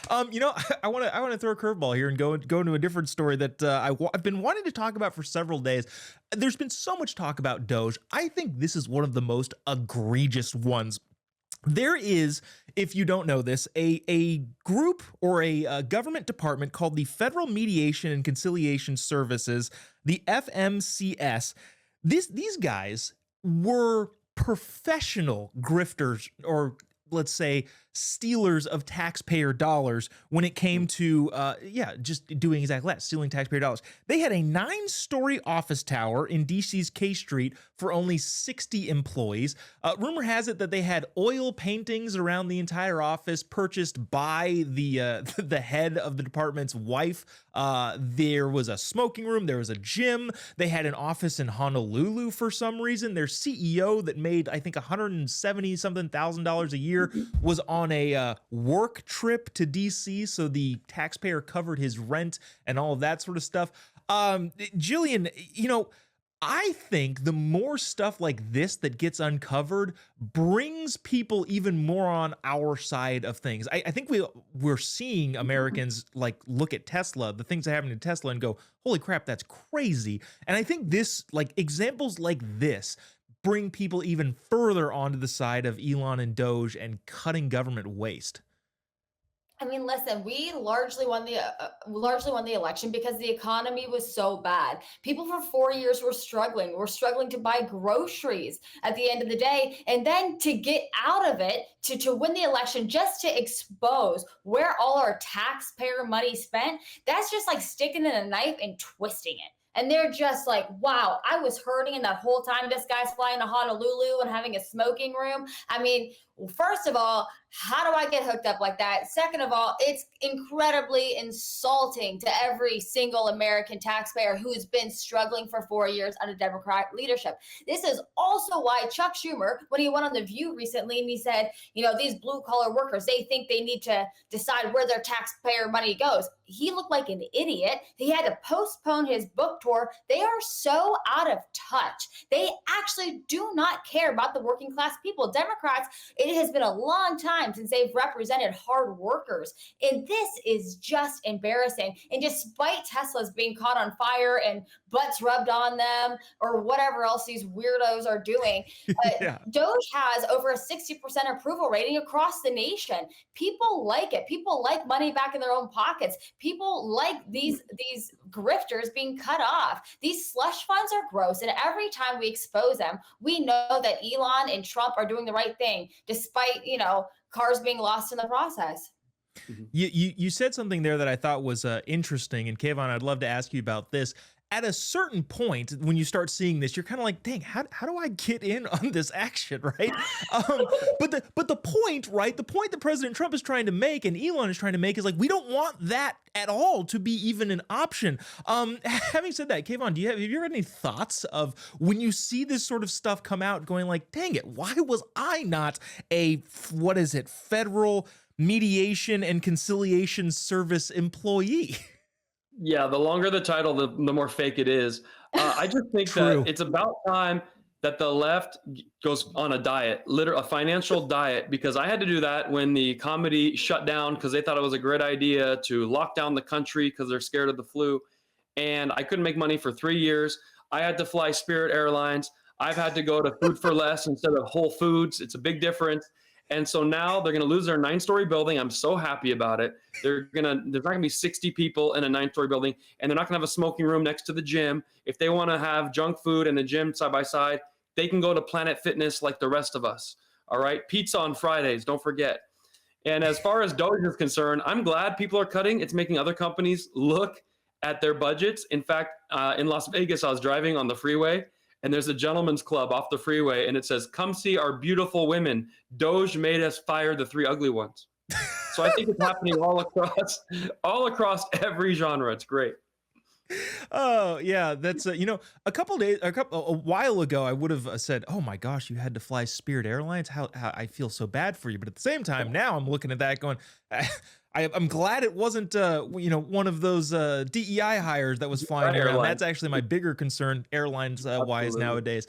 I want to throw a curveball here and go into a different story that I've been wanting to talk about for several days. There's been so much talk about Doge. I think this is one of the most egregious ones. There is, if you don't know this, a group or a government department called the Federal Mediation and Conciliation Services, the FMCS. These guys were professional grifters, or let's say stealers of taxpayer dollars when it came to just doing exactly that, stealing taxpayer dollars. They had a 9-story office tower in DC's K Street for only 60 employees. Rumor has it that they had oil paintings around the entire office purchased by the the head of the department's wife. There was a smoking room, there was a gym. They had an office in Honolulu for some reason. Their CEO, that made I think 170 something thousand dollars a year, was on a work trip to DC, so the taxpayer covered his rent and all of that sort of stuff. Jillian, I think the more stuff like this that gets uncovered brings people even more on our side of things. I think we're seeing Americans like look at Tesla, the things that happen to Tesla, and go, holy crap, that's crazy. And I think examples like this bring people even further onto the side of Elon and Doge and cutting government waste. I mean, listen, we largely won the election because the economy was so bad. People for 4 years were struggling. We're struggling to buy groceries at the end of the day, and then to get out of it, to win the election, just to expose where all our taxpayer money spent. That's just like sticking in a knife and twisting it. And they're just like, wow, I was hurting, and that whole time this guy's flying to Honolulu and having a smoking room. I mean, first of all, how do I get hooked up like that? Second of all, it's incredibly insulting to every single American taxpayer who has been struggling for 4 years under Democrat leadership. This is also why Chuck Schumer, when he went on The View recently and he said, these blue collar workers, they think they need to decide where their taxpayer money goes. He looked like an idiot. He had to postpone his book tour. They are so out of touch. They actually do not care about the working class people. Democrats, it has been a long time since they've represented hard workers. And this is just embarrassing. And despite Tesla's being caught on fire and butts rubbed on them or whatever else these weirdos are doing, Yeah. Doge has over a 60% approval rating across the nation. People like it. People like money back in their own pockets. People like these grifters being cut off. These slush funds are gross. And every time we expose them, we know that Elon and Trump are doing the right thing, despite, cars being lost in the process. Mhm. You said something there that I thought was interesting, and Kayvon, I'd love to ask you about this. At a certain point, when you start seeing this, you're kind of like, dang, how do I get in on this action, right? But the point, right? The point that President Trump is trying to make and Elon is trying to make is like, we don't want that at all to be even an option. Having said that, Kayvon, have you heard any thoughts of when you see this sort of stuff come out, going like, dang it, why was I not federal mediation and conciliation service employee? Yeah, the longer the title, the more fake it is. I just think that True. it's about time that the left goes on a diet, a financial diet, because I had to do that when the comedy shut down because they thought it was a great idea to lock down the country because they're scared of the flu. And I couldn't make money for 3 years. I had to fly Spirit Airlines. I've had to go to Food for Less instead of Whole Foods. It's a big difference. And so now they're going to lose their 9-story building. I'm so happy about it. There's not going to be 60 people in a 9-story building, and they're not going to have a smoking room next to the gym. If they want to have junk food and a gym side by side, they can go to Planet Fitness like the rest of us. All right. Pizza on Fridays. Don't forget. And as far as Doge is concerned, I'm glad people are cutting. It's making other companies look at their budgets. In fact, in Las Vegas, I was driving on the freeway, and there's a gentleman's club off the freeway, and it says, "Come see our beautiful women. Doge made us fire the 3 ugly ones." So I think it's happening all across every genre. It's great. Oh yeah, that's a while ago, I would have said, "Oh my gosh, you had to fly Spirit Airlines. How I feel so bad for you." But at the same time, now I'm looking at that going, I'm glad it wasn't one of those DEI hires that was flying around. Airline. That's actually my bigger concern, airlines wise Absolutely. nowadays.